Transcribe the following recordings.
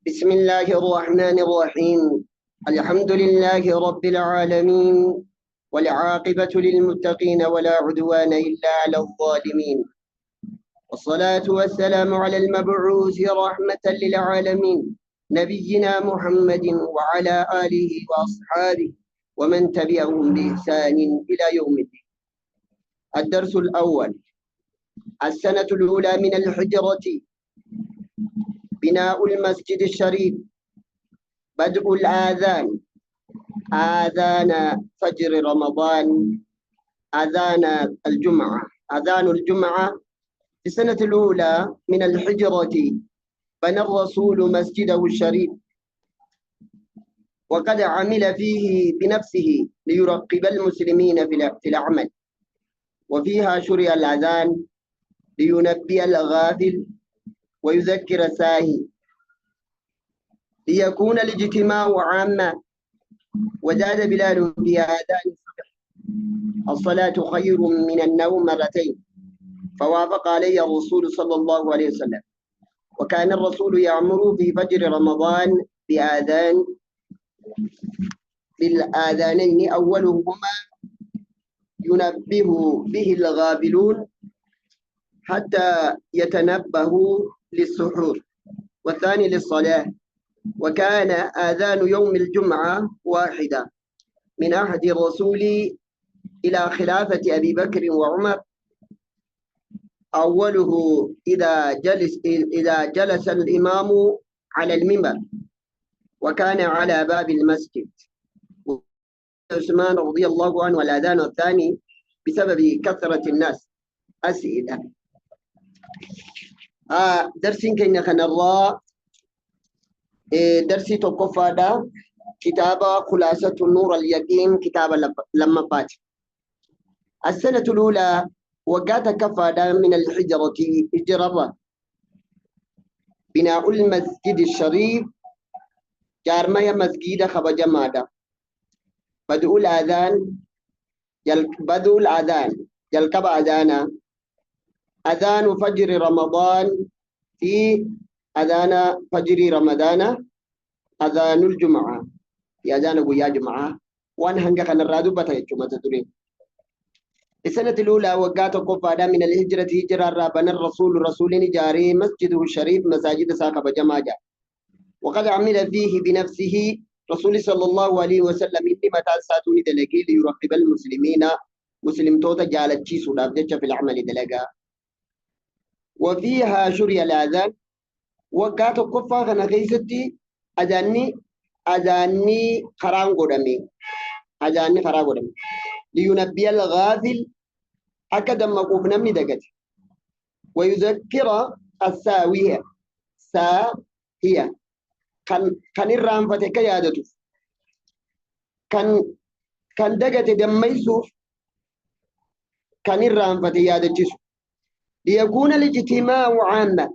بسم الله الرحمن الرحيم. الحمد لله رب العالمين، والعاقبة للمتقين ولا عدوان إلا على الظالمين، والصلاة والسلام على المبعوث رحمة للعالمين نبينا محمد وعلى آله وأصحابه ومن تبعهم بإحسان إلى يوم الدين. الدرس الأول: السنة الأولى من الهجرة، بناء المسجد الشريف، بدء الآذان، آذان فجر رمضان، آذان الجمعة. آذان الجمعة في السنة الأولى من الهجرة بنى الرسول مسجده الشريف، وقد عمل فيه بنفسه ليرقب المسلمين في العمل، وفيها شرع الأذان لينبه الغافل ويذكر الساهي، ليكون الاجتماع عاما. وزاد بلال في آذان الصبح: الصلاة خير من النوم مرتين، فوافق عليه الرسول صلى الله عليه وسلم. وكان الرسول يأمر في فجر رمضان بالآذانين، أولهما ينبه به الغافلون حتى يتنبهوا للسحور، والثاني للصلاة. وكان آذان يوم الجمعة واحدة من عهد الرسول إلى خلافة أبي بكر وعمر، أوله إذا جلس الإمام على المنبر، وكان على باب المسجد. عثمان رضي الله عنه. والأذان الثاني بسبب كثرة الناس. أسئلة. درسين كنا خنرا درسي توقفادا كتاب خلاصة النور اليقين، كتاب لما فات. السنة الأولى وقات كفادا من الحجرة إجرارا، بناء المسجد الشريف، جارمية مسجد خبج مادا، بدء الأذان يلقب أذانا، أذان فجر رمضان، في أذان فجر رمضان، أذان الجمعة في أذان قيا جمعة، وأن هنجا كان الرادو بتاعي كما تدرين. السنة الأولى وقات قفادا من الهجرة هجرة رابنا الرسول جاري مسجده الشريف، مساجد ساقب جماجة، وقد عمل فيه بنفسه رسول صلى الله عليه وسلم إني متى ساتوني دلقي ليرقب المسلمين، مسلم توتا جالت شيسو في العمل دلقا. وفيها شرع الأذان وقات قفا كان غيستي أذاني خران قدمي، لينبي الغافل أكد مقوف نمني دقت، ويذكر الساوية، هي كان الرام فتك يادته، كان دقت دميسو، كان الرام فتك يادته، ليكون الاجتماع عاما،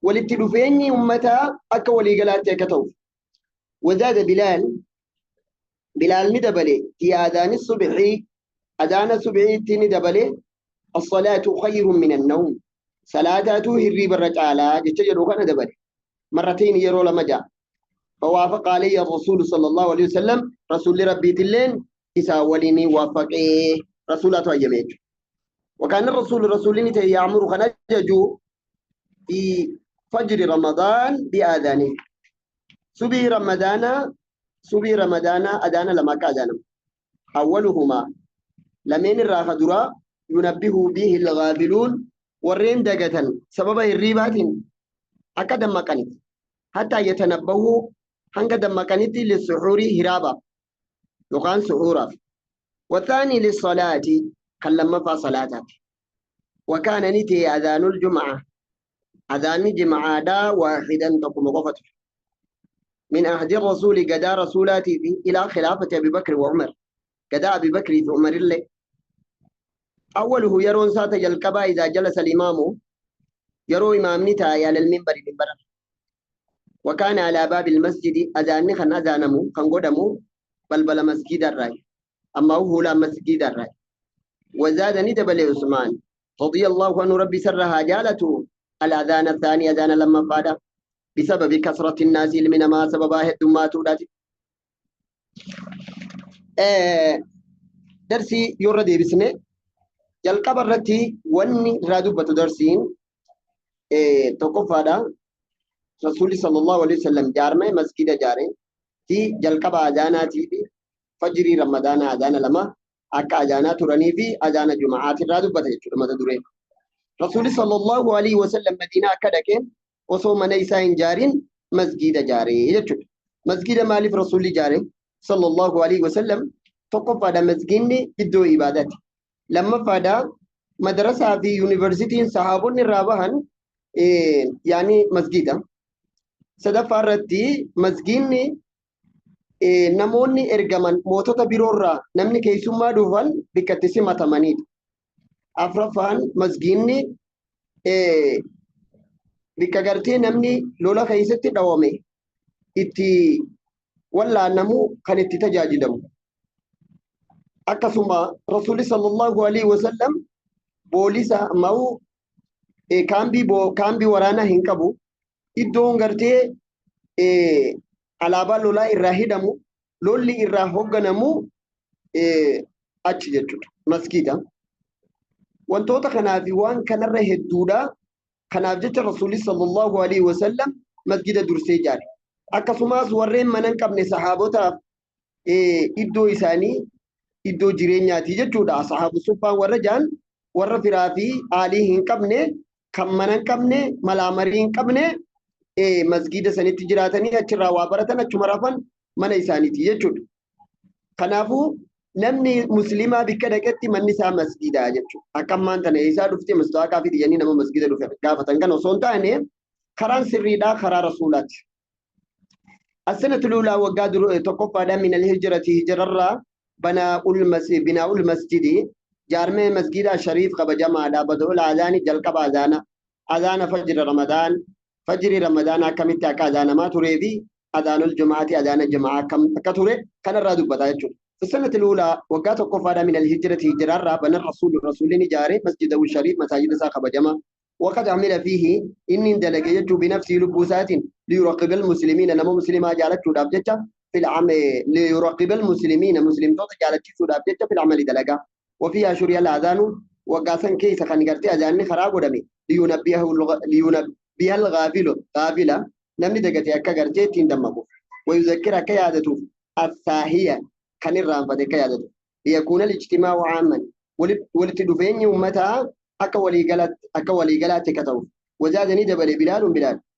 ولتلفيني أمتا أكا وليقلات كتوف. وزاد بلال ندبلي في آذان الصبح، أذان الصبح ندبلي: الصلاة خير من النوم، صلاته الريب الرجالة جتجر وكان دبلي مرتين يرو لما جاء. فوافق علي الرسول صلى الله عليه وسلم، رسول ربي تلين إسا وليني وافقه رسولة أياميك. وكان الرسول يأمر خنججو في فجر رمضان بآذانه، سبي رمضان أذان لما كأذانه، أولهما لمن الراخدرا ينبه به الغافلون، ورين دقة سبب الريبات أكد مكانت حتى يتنبهوا هنقد مكانت للسحور هرابا يقان سحورا. والثاني للصلاة كلما فصلاتك. وكان نتي أذان الجمعة، أذان جمعة دا واحدا تقوم غفته من أحد الرسول قدا رسولاتي إلى خلافة أبي بكر وعمر، قدا أبي بكر في عمر الله. أوله يرون سات يلقبا إذا جلس الإمام، يرو إمام نتاي على المنبر. وكان على باب المسجد أذان خن أذانمو خن قدمو بل مسجد الرأي، أما هو لا مسجد الرأي. وزاد ندبل عثمان رضي الله عنه ربي سرها جالته الأذان الثاني أذان لما فادا، بسبب كثرة الناس من ما سببها الدمات ذات درسي يورد بسنة جلقب الرتي وني رادو بتدرسين تقفادا رسول صلى الله عليه وسلم جارمه مسجد جاري تي جلقب أجانا تي فجري رمضان أجانا لما أكا أجانا تراني في أجانا جمعات رادو بتجر مددورين رسول صلى الله عليه وسلم مدينة كدكين وصو من إسان جارين مسجد جاري يجب مسجد مالف رسول جاري صلى الله عليه وسلم تقفادا مسجد إدو إبادتي لما فادا مدرسة في يونيفرسيتي صحابون الرابحان يعني مسجدا سدفا رتي مسجدني نموني إرجمان موتوتا بيرورا نمني كيسوما دوفان بكتسي ماتمانيد أفرفان مسجدني بكغرتي نمني لولا خيستي دوامي إتي ولا نمو خانتي تجاجدم أكسما رسول صلى الله عليه وسلم بوليسا ماو كامبي ورانا هنكبو إدون غرتي alaabaa lolaa irraa hidhamu lolli irraa hoogganamu achi jechuudha masgiida wantoota kanaaf waan kanarra hedduudha kanaaf jecha rasuulli sallallahu alaihi wasallam masgiida dursee jaare akkasumas warreen manan qabne sahaabotaaf iddoo isaanii iddoo jireenyaati jechuudha sahaabu suffaan warra jaan warra firaa fi aalii hin qabne kan manan qabne malaamarii hin qabne masgiida sanitti jiraatanii achirraa waa baratan achuma rafan mana isaaniiti jechuudha. Kanaafuu namni musliimaa bikka dhaqetti manni isaa masgiidaa jechuudha. Akka ammaan tana isaa dhuftee mustaqaa fi diyyanii nama masgiida dhufe gaafatan kana osoo hin taane karaan sirriidhaa karaa rasuulaati. السنة الأولى وقاد تقفى من الهجرة هجرة بناء المسجد جارمي مسجد الشريف قبل جماعة بدو الأذان جلق أذان فجر رمضان فجر رمضان كم تأكل أذان ما تريبي أذان الجمعة أذان الجماعة كم كتوري كان الرادو بدايته في السنة الأولى وقات قفا من الهجرة هجرة بنى الرسول نجاري مسجد الشريف مساجد ساقب جماعة وقد عمل فيه إن دلقيته بنفسه لبوسات ليراقب المسلمين لما مسلمة جالت شدابجتها في العمل ليراقب المسلمين مسلم توت جالت شدابجتها في العمل دلقا وفيها شريا الأذان وقاسا كيس خنقرتي أذان خراب ودمي لينبيه الغافل غافلة نمني دقتي أكا قرتي تندمكو ويذكر كيادته الثاهية كان الرانفة كيادته ليكون الاجتماع عاما ولتدفين يومتها أكا ولي قلات كتو وزادني دبل بلال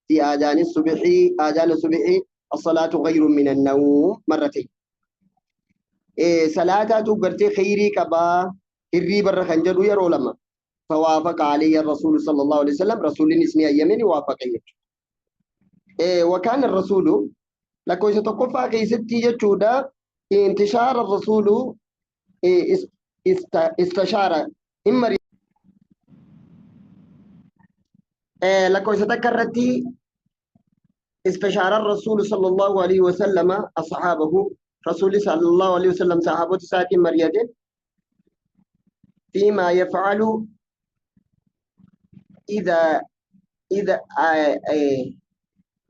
في آذان الصبح الصلاة غير من النوم مرتين صلاة تقرتي خيري كبا الريب الرخنجر يرو لما فوافق عليه الرسول صلى الله عليه وسلم رسول اسمي يمني وافقه وكان الرسول لكو يتقفى كيستي يجودا انتشار الرسول استشار إما لكو يتذكرتي استشار الرسول صلى الله عليه وسلم أصحابه رسول صلى الله عليه وسلم صحابه ساكن مريدين فيما يفعل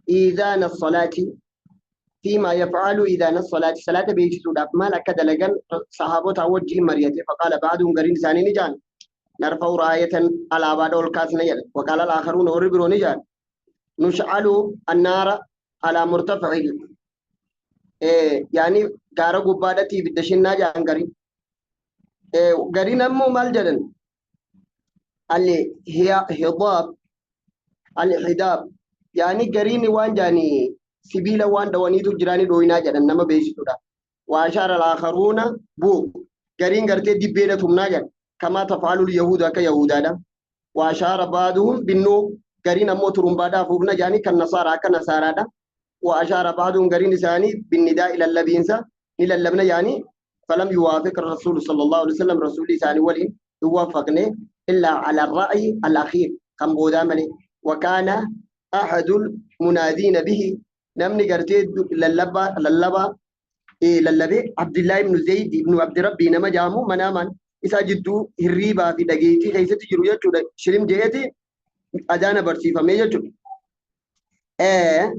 إذان الصلاة فيما يفعل إذان الصلاة صلاة بيجي سوداف ما لك دلقن صحابه توجه مريته فقال بعضهم قرين ثاني نجان نرفع راية على بعض الكاس نجل وقال الآخرون وربرو نجان نشعل النار على مرتفع يعني قارا قبادتي بدشنا جان قرين أمو مالجدن اللي هي هضاب الحداب يعني قرين وان جاني سبيل وان دوانيتو جراني دوينا جدن نما بيشتو دا واشار الآخرون بو قرين قرتي دي بينتهم ناجن كما تفعل اليهود كيهودا دا واشار بعضهم بالنو قرين أمو ترمبادا فوقنا جاني كالنصارى دا واشار بعضهم قرين ثاني بالنداء إلى اللبينسا إلى اللبنة يعني فلم يوافق الرسول صلى الله عليه وسلم رسول ثاني ولي يوافقني إلا على الرأي الأخير كم بودامني وكان أحد المنادين به نمني قرتي للبا عبد الله بن زيد بن عبد ربي نما جامو مناما إسا جدو هريبا في دقيتي كيسة جروية شرم جيتي أدانا برسيفة ميجو آه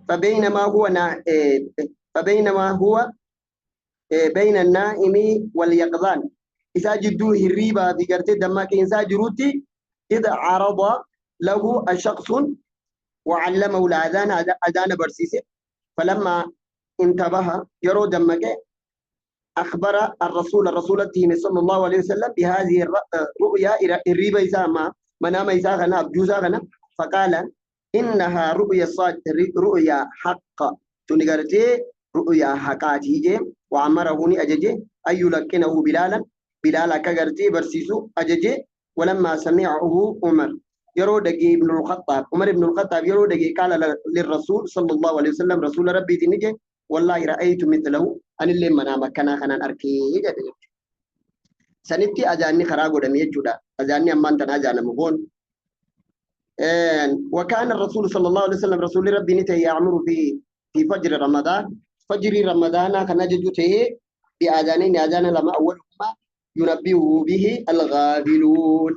فبينما هو نا فبينما هو بين النائم واليقظان إذا جدو هريبا في قرتي دمك إنسان جروتي إذا عرض له الشخص وعلمه الأذان أذان برسيسه فلما انتبه يرو دمك أخبر الرسول التيمي صلى الله عليه وسلم بهذه الرؤيا الريبة إساما منام إساغنا أبجوزا غنا فقال إنها رؤيا حق تنقرتي رؤيا حقاتي جي وعمرهني أججي أن يلقنه بلالا كقرتي برسيسو أججي ولما سمعه عمر يرو دقي ابن الخطاب عمر بن الخطاب يرو دقي قال للرسول صلى الله عليه وسلم رسول ربي تنجي والله رأيت مثله أن اللي منام كنا خنا أركي جد سنتي أجاني خراجو دمي جودا أجاني أمان تناجانا مبون وكان الرسول صلى الله عليه وسلم رسول ربي نته يعمر في فجر رمضان فجر رمضان كان جوته بأذانين أذان لما أولهما ينبه به الغافلون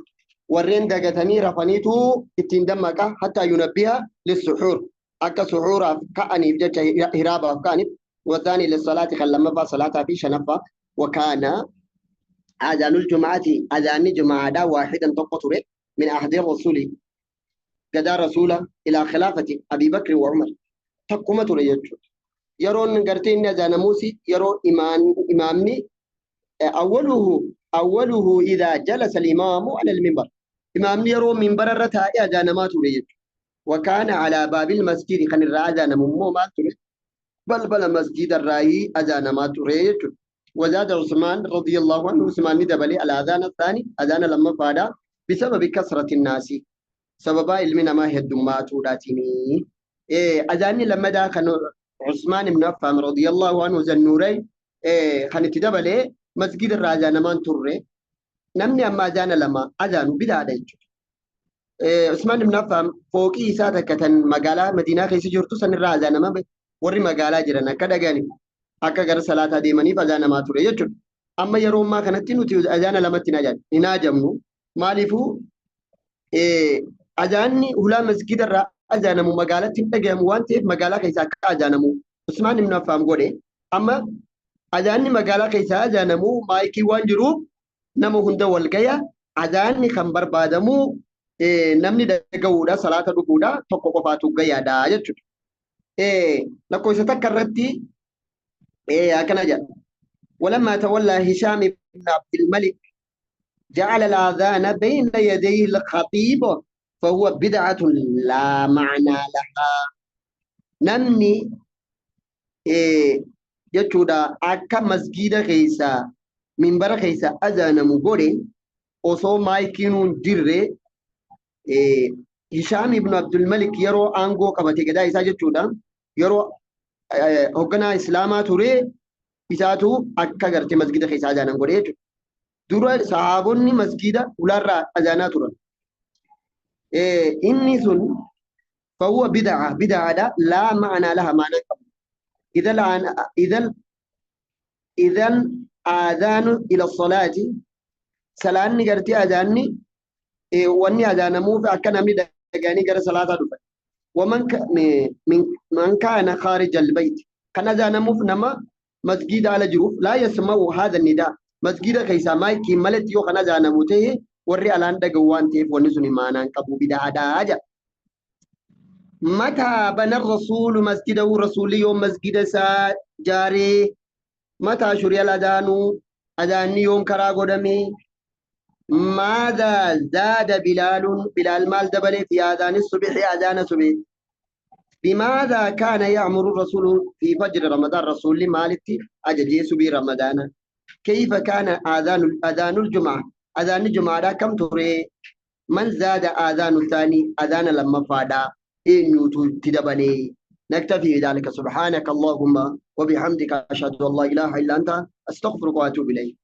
ورين دقتني رفنيتو اتندمك حتى ينبه للسحور أكا سحور كأني بجد هرابة كانت والثاني للصلاة خلما صلاة في شنفة وكان أذان الجمعة أذان جمعة واحدا تقطر من أحد الرسول قد رسوله إلى خلافة أبي بكر وعمر تقوم تريجو يرون قرتين أذان موسي يرو إمامي أوله إذا جلس الإمام على المنبر إمامي يرو منبر الرتاء أذان ما تريجو وكان على باب المسجد خن الرأذان ممو ما تريجو بل مسجد الرأي أذان ما تريجو وزاد عثمان رضي الله عنه عثمان ندبلي الأذان الثاني أذان لما فادا بسبب كثرة الناس سببا علمنا ما هي الدمات ولاتيني أذان لما دا كان عثمان بن عفان رضي الله عنه زنوري كان تدبلي مسجد الرأذان ما تري نمني أما أذان لما أذان بدا ديجو عثمان بن عفان فوقي إساتك كان مقالة مدينة خيسي جرتو سن الرأذان ما وري مقالة جرنا كدا غاني akka gara salaataa deemaniif azaana maa ture jechuudha. Amma yeroo ammaa kanatti nuti azaana lamatti hin ajajamnu. Maaliifuu azaanni hulaa masgida irraa azaanamu magaalatti hin dhagahamu waan ta'eef magaalaa keessaa akka azaanamu Usmaan ibn Affaan godhe. Amma azaanni magaalaa keessaa azaanamu maayikii waan jiruuf nama hunda wal gaya azaanni kan barbaadamu namni dhagahuudha salaata dhuguudha tokko qofaatu gayaadha jechuudha. Lakkoofsa takka irratti هكذا جاء ولما تولى هشام بن عبد الملك جعل الآذان بين يدي الخطيب فهو بدعة لا معنى لها نمني يجودا أكا مسجد خيسا منبر خيسا أذان مبوري وصو مايكينون جره هشام بن عبد الملك يرو أنغو كبتي كدا إسا جتودا يرو hoggana islaamaa ture isaatu akka gartee masgida keessa azaanan godhe jechuudha. Dura sahaabonni masgida ulaarraa azaanaa turan. Inni sun فهو بدعة لا معنى لها معنى قبل إذا آذان إلى الصلاة سلاني قرتي أذاني واني أذان مو فأكنا من دقاني قرى صلاة دفع ومن من كان خارج البيت كان أذان مو فنما مسجد على جروف لا يسمع هذا النداء مسجد كيسا مايكي ملت يو كان أذان موته ورّي ألان دقوان تيف ونسوني مانا قبو بدعة داجة متى بنى الرسول مسجده رسول يوم مسجد سا جاري متى شري الأذان أذان يوم كراغو دمي ماذا زاد بلال مال دبل في أذان الصبح أذان الصبح بماذا كان يأمر الرسول في فجر رمضان رسول مالتي أجل سبي رمضان كيف كان أذان الجمعة أذان الجمعة كم تري من زاد أذان الثاني أذان لما فادا إن تدبلي نكتفي بذلك سبحانك اللهم وبحمدك أشهد أن لا إله إلا أنت أستغفرك وأتوب إليك